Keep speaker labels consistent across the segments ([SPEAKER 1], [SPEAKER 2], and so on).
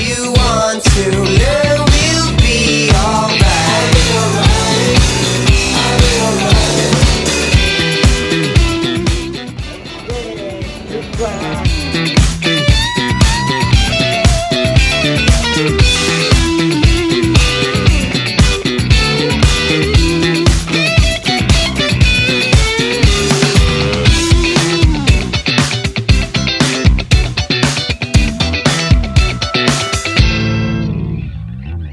[SPEAKER 1] you want to learn, we'll be alright.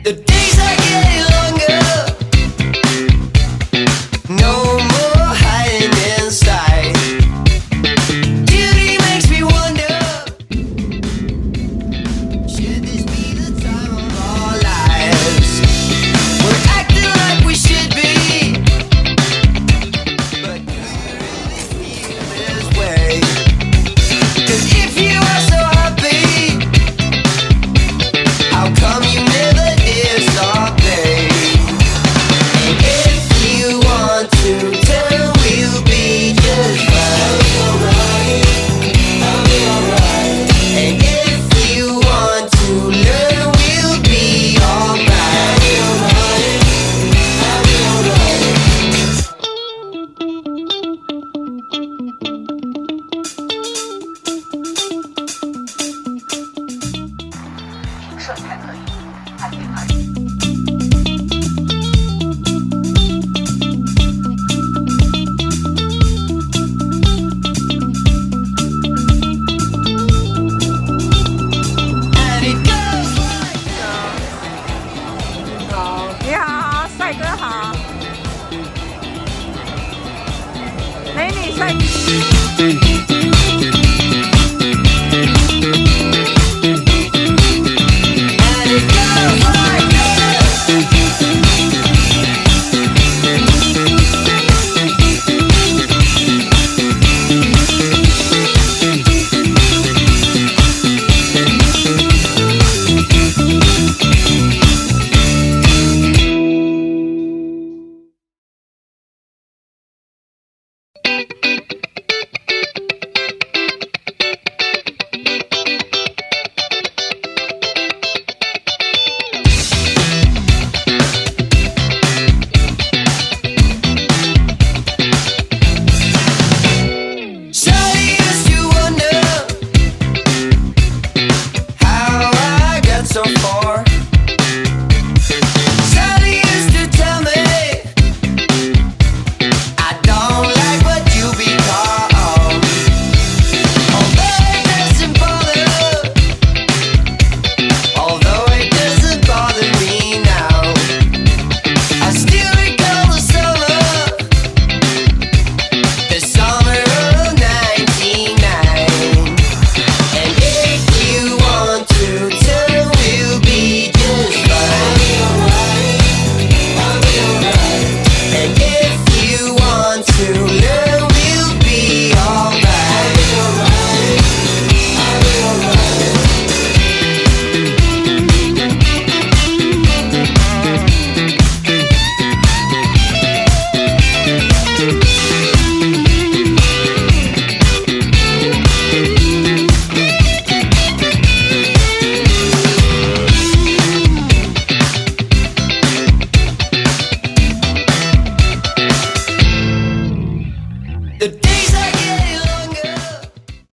[SPEAKER 1] The days are getting longer, no more hiding inside. Duty makes me wonder, should this be the time of our lives? We're acting like we should be, but do you really feel this way? 'Cause if you are so happy, how come you never something? And if you want to tell, we'll be just fine. I'll be alright. And if you want to learn, we'll be alright. I'll be alright.
[SPEAKER 2] 色彩可以，安定而已。
[SPEAKER 1] And it goes like
[SPEAKER 3] 好，你好，帅哥好，美女帅哥。